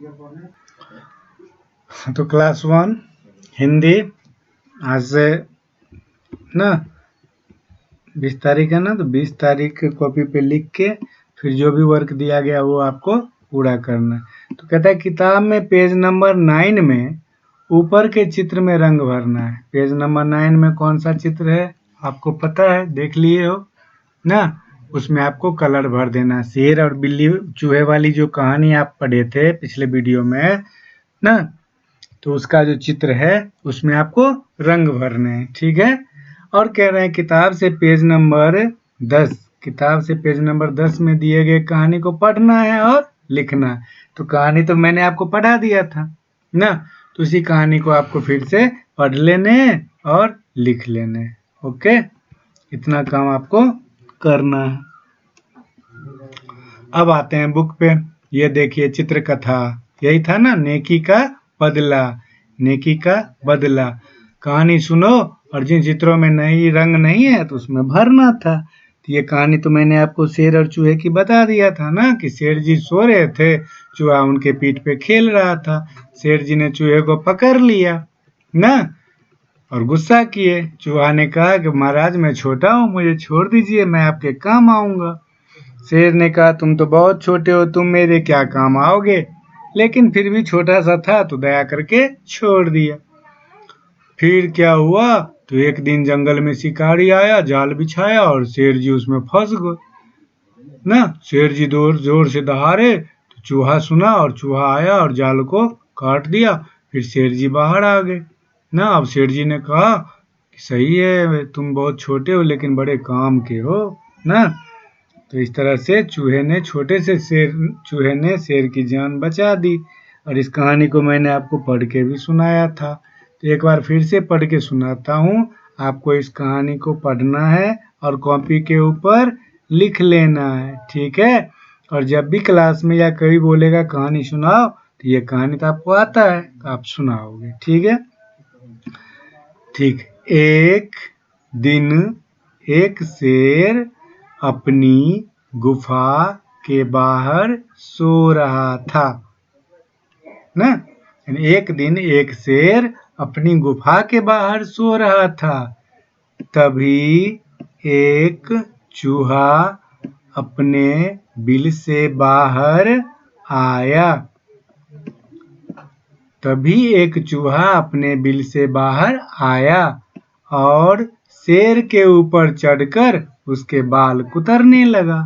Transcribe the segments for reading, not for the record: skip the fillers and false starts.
तो क्लास 1 हिंदी आज से ना 20 तारीख है ना, तो 20 तारीख कॉपी पे लिख के फिर जो भी वर्क दिया गया वो आपको पूरा करना है। तो कहता है किताब में पेज नंबर 9 में ऊपर के चित्र में रंग भरना है। पेज नंबर 9 में कौन सा चित्र है आपको पता है, देख लिए हो ना। उसमें आपको कलर भर देना। शेर और बिल्ली चूहे वाली जो कहानी आप पढ़े थे पिछले वीडियो में ना, तो उसका जो चित्र है उसमें आपको रंग भरने हैं, ठीक है। और कह रहे हैं किताब से पेज नंबर 10, किताब से पेज नंबर 10 में दिए गए कहानी को पढ़ना है और लिखना। तो कहानी तो मैंने आपको पढ़ा दिया था ना, तो उसी कहानी को आपको फिर से पढ़ लेने और लिख लेने। ओके, इतना काम आपको करना है। अब आते हैं बुक पे। ये देखिए चित्र कथा, यही था ना, नेकी का बदला, नेकी का बदला। कहानी सुनो और जिन चित्रों में नई रंग नहीं है तो उसमें भरना था। तो ये कहानी तो मैंने आपको शेर और चूहे की बता दिया था ना, कि शेर जी सो रहे थे, चूहा उनके पीठ पे खेल रहा था। शेर जी ने चूहे को पकड़ लिया ना और गुस्सा किए। चूहा ने कहा कि महाराज मैं छोटा हूँ, मुझे छोड़ दीजिए, मैं आपके काम आऊंगा। शेर ने कहा तुम तो बहुत छोटे हो, तुम मेरे क्या काम आओगे। लेकिन फिर भी छोटा सा था तो दया करके छोड़ दिया। फिर क्या हुआ, तो एक दिन जंगल में शिकारी आया, जाल बिछाया और शेर जी उसमें फंस गए ना। शेर जी जोर से दहाड़े तो चूहा सुना और चूहा आया और जाल को काट दिया। फिर शेर जी बाहर आ गए ना। अब शेर जी ने कहा कि सही है, तुम बहुत छोटे हो लेकिन बड़े काम के हो ना। तो इस तरह से चूहे ने शेर की जान बचा दी। और इस कहानी को मैंने आपको पढ़ के भी सुनाया था, तो एक बार फिर से पढ़ के सुनाता हूँ। आपको इस कहानी को पढ़ना है और कॉपी के ऊपर लिख लेना है, ठीक है। और जब भी क्लास में या कोई बोलेगा कहानी सुनाओ, तो ये कहानी तो आपको आता है तो आप सुनाओगे, ठीक है। ठीक, एक दिन एक शेर अपनी गुफा के बाहर सो रहा था ना। एक दिन एक शेर अपनी गुफा के बाहर सो रहा था। तभी एक चूहा अपने बिल से बाहर आया। तभी एक चूहा अपने बिल से बाहर आया और शेर के ऊपर चढ़कर उसके बाल कुतरने लगा।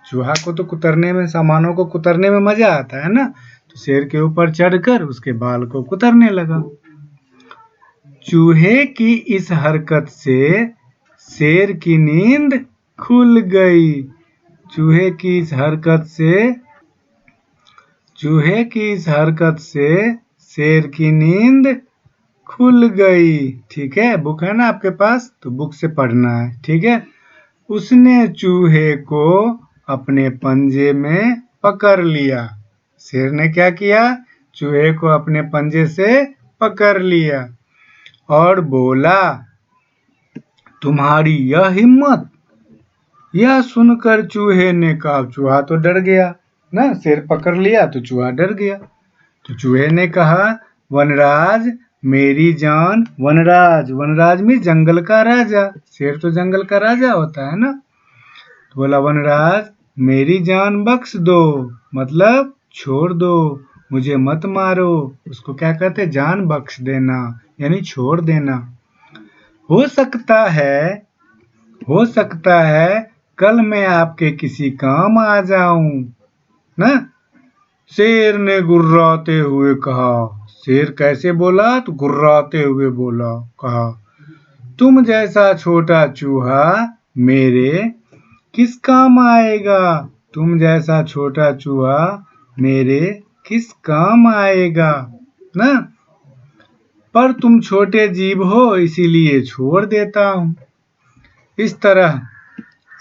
चूहा को तो कुतरने में, सामानों को कुतरने में मजा आता है ना, तो शेर के ऊपर चढ़कर उसके बाल को कुतरने लगा। चूहे की इस हरकत से शेर की नींद खुल गई। चूहे की इस हरकत से शेर की नींद खुल गई। ठीक है, बुक है ना आपके पास, तो बुक से पढ़ना है, ठीक है। उसने चूहे को अपने पंजे में पकड़ लिया। शेर ने क्या किया, चूहे को अपने पंजे से पकड़ लिया और बोला तुम्हारी यह हिम्मत। यह सुनकर चूहे ने कहा, चूहा तो डर गया ना, शेर पकड़ लिया तो चूहा डर गया। तो चूहे ने कहा वनराज मेरी जान, वनराज में जंगल का राजा, शेर तो जंगल का राजा होता है ना। तो बोला वनराज मेरी जान बख्श दो, मतलब छोड़ दो, मुझे मत मारो। उसको क्या कहते हैं, जान बख्श देना, यानी छोड़ देना। हो सकता है कल मैं आपके किसी काम आ जाऊं ना। शेर ने गुर्राते हुए कहा। शेर कैसे बोला, तो गुर्राते हुए बोला, कहा तुम जैसा छोटा चूहा मेरे किस काम आएगा। तुम जैसा छोटा चूहा मेरे किस काम आएगा ना। पर तुम छोटे जीव हो इसीलिए छोड़ देता हूँ। इस तरह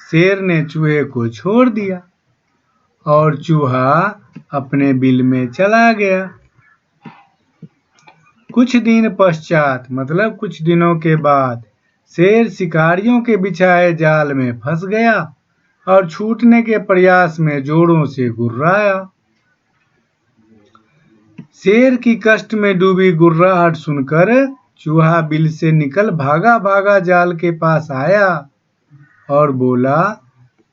शेर ने चूहे को छोड़ दिया और चूहा अपने बिल में चला गया। कुछ दिन पश्चात, मतलब कुछ दिनों के बाद, शेर शिकारियों के बिछाए जाल में फंस गया और छूटने के प्रयास में जोरों से गुर्राया। शेर की कष्ट में डूबी गुर्राहट सुनकर चूहा बिल से निकल भागा भागा जाल के पास आया और बोला,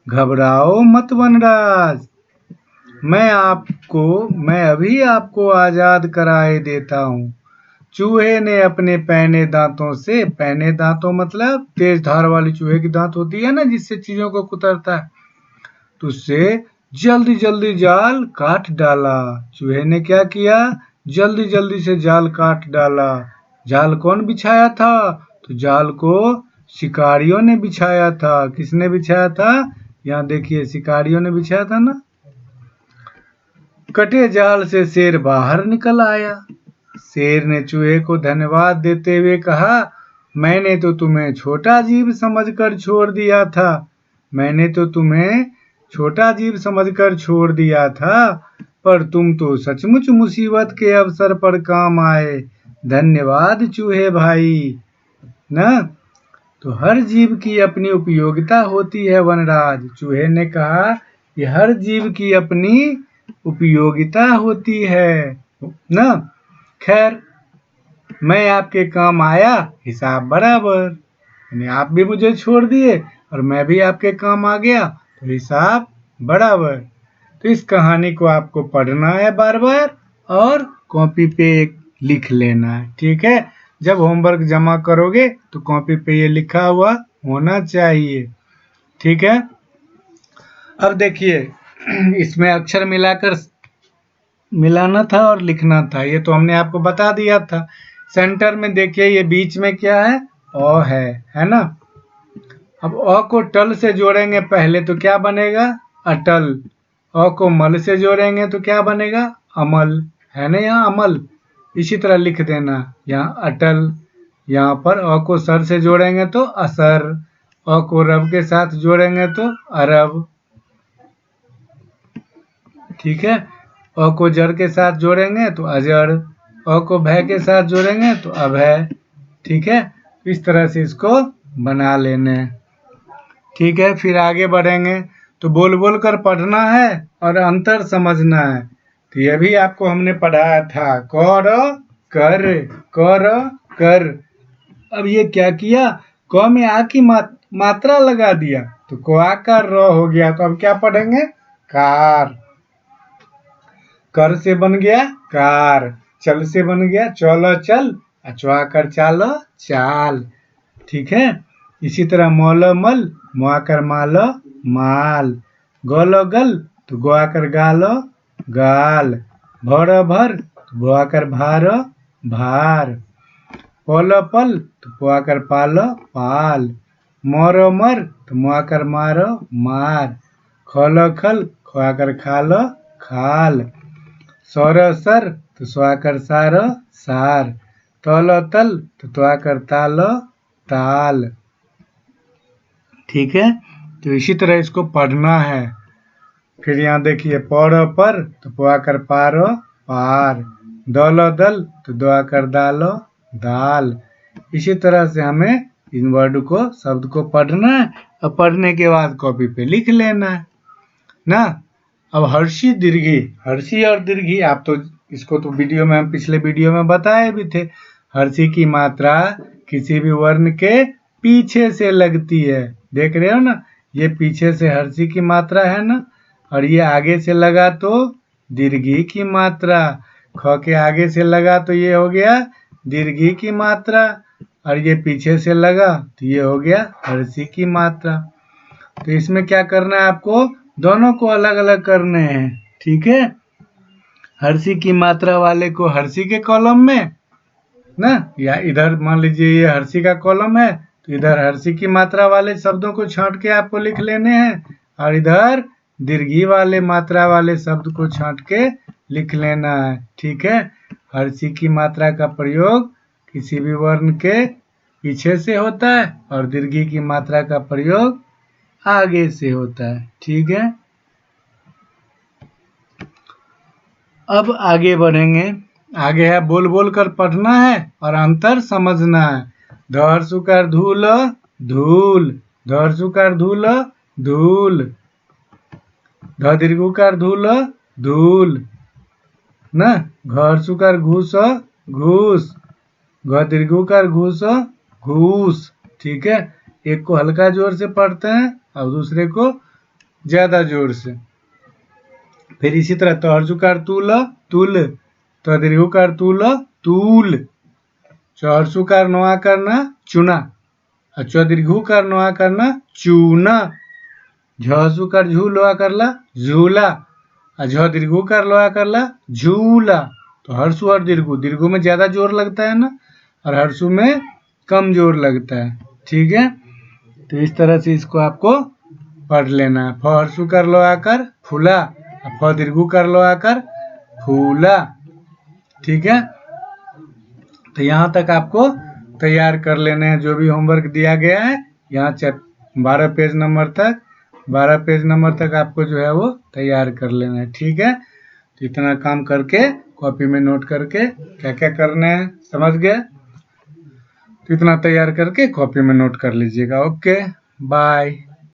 घबराओ मत वनराज, मैं अभी आपको आजाद कराए देता हूँ। चूहे ने अपने पैने दांतों से, पैने दांतों मतलब तेज धार वाली चूहे की दांत होती है ना, जिससे चीजों को कुतरता है, तो उससे जल्दी जल्दी जाल काट डाला। चूहे ने क्या किया, जल्दी जल्दी से जाल काट डाला। जाल कौन बिछाया था, तो जाल को शिकारियों ने बिछाया था। किसने बिछाया था, यहाँ देखिए शिकारियों ने बिछाया था ना। कटे जाल से शेर बाहर निकल आया। शेर ने चूहे को धन्यवाद देते हुए कहा, मैंने तो तुम्हें छोटा जीव समझकर छोड़ दिया था, मैंने तो तुम्हें छोटा जीव समझकर छोड़ दिया था, पर तुम तो सचमुच मुसीबत के अवसर पर काम आए। धन्यवाद चूहे भाई ना। तो हर जीव की अपनी उपयोगिता होती है वनराज। चूहे ने कहा कि हर जीव की अपनी उपयोगिता होती है ना। खैर, मैं आपके काम आया, हिसाब बराबर, यानी आप भी मुझे छोड़ दिए और मैं भी आपके काम आ गया, तो हिसाब बराबर। तो इस कहानी को आपको पढ़ना है बार बार और कॉपी पे लिख लेना है, ठीक है। जब होमवर्क जमा करोगे तो कॉपी पे ये लिखा हुआ होना चाहिए, ठीक है। अब देखिए, इसमें अक्षर मिलाना था और लिखना था, ये तो हमने आपको बता दिया था। सेंटर में देखिए, ये बीच में क्या है, अ है ना। अब अ को टल से जोड़ेंगे पहले तो क्या बनेगा, अटल। अ को मल से जोड़ेंगे तो क्या बनेगा, अमल, है ना, यहाँ अमल। इसी तरह लिख देना, यहाँ अटल। यहाँ पर अ को सर से जोड़ेंगे तो असर, अ को रब के साथ जोड़ेंगे तो अरब, ठीक है। अ को जर के साथ जोड़ेंगे तो अजर, अ को भय के साथ जोड़ेंगे तो अभय, ठीक है। इस तरह से इसको बना लेने, ठीक है। फिर आगे बढ़ेंगे तो बोल बोल कर पढ़ना है और अंतर समझना है। तो ये भी आपको हमने पढ़ाया था, कर कर कर कर। अब ये क्या किया, क में आ की मात्रा लगा दिया तो को आकार र हो गया। तो अब क्या पढ़ेंगे, कार। कर से बन गया कार, चल से बन गया चल चल, अचवा कर चाल चाल, ठीक है। इसी तरह मौल मल, मुआकर माल माल, गल गल तो गुआकर गाल गाल, भर भर तो भुआकर भार भार, पल पल तो पुआकर पाल पाल, मर मर तो मुआकर मार मार, खल खल खुआकर खाल खाल, सर सर तो स्वाकर सार सार, तल तल तो त्वाकर ताल ताल, ठीक है। तो इसी तरह इसको पढ़ना है। फिर यहाँ देखिए, पर तो पुआकर पार पार, दल दल तो दुआकर दाल दाल। इसी तरह से हमें इन वर्ड को, शब्द को पढ़ना है और पढ़ने के बाद कॉपी पे लिख लेना है ना। अब हर्षी दीर्घी, हर्षी और दीर्घी, आप तो इसको तो वीडियो में, हम पिछले वीडियो में बताए भी थे। हर्षी की मात्रा किसी भी वर्ण के पीछे से लगती है, देख रहे हो ना, ये पीछे से हर्षी की मात्रा है ना, और ये आगे से लगा तो दीर्घी की मात्रा। ख के आगे से लगा तो ये हो गया दीर्घी की मात्रा, और ये पीछे से लगा तो ये हो गया हर्षी की मात्रा। तो इसमें क्या करना है आपको, दोनों को अलग अलग करने हैं, ठीक है। हर्षी की मात्रा वाले को हर्षी के कॉलम में ना, या इधर मान लीजिए ये हर्षी का कॉलम है तो इधर हर्षी की मात्रा वाले शब्दों को छांट के आपको लिख लेने हैं, और इधर दीर्घी वाले मात्रा वाले शब्द को छांट के लिख लेना है, ठीक है। हर्षी की मात्रा का प्रयोग किसी भी वर्ण के पीछे से होता है और दीर्घी की मात्रा का प्रयोग आगे से होता है, ठीक है। अब आगे बढ़ेंगे, आगे है बोल बोल कर पढ़ना है और अंतर समझना है। धर सुकर धूल धूल, धर सुकर धूल धूल, ध दीर्घकार धूल धूल ना, घ घूस घूस, घ दीर्घकार घूस घूस। ठीक है, एक को हल्का जोर से पढ़ते हैं और दूसरे को ज्यादा जोर से। फिर इसी तरह तोहर तूल तुल, तो दीर्घकार तूल तूल, चौहर सुकार नोआ करना चुना, और चौदीर्घकार नोआ करना चूना, झुकार झू लोआ करला झूला, और झ दीर्घकार लोआ करला झूला। तो हर्षु और दीर्घु, दीर्घु में ज्यादा जोर लगता है ना, और हर्षु में कम जोर लगता है। ठीक है, तो इस तरह से इसको आपको पढ़ लेना है। फ हर्षु कर लो आकर फूला, फ दीर्घु कर लो आकर फूला। ठीक है, तो यहाँ तक आपको तैयार कर लेने हैं जो भी होमवर्क दिया गया है। यहाँ 12 पेज नंबर तक, 12 पेज नंबर तक आपको जो है वो तैयार कर लेना है। ठीक है, तो इतना काम करके कॉपी में नोट करके क्या क्या करना है समझ गए, तो इतना तैयार करके कॉपी में नोट कर लीजिएगा। Okay bye.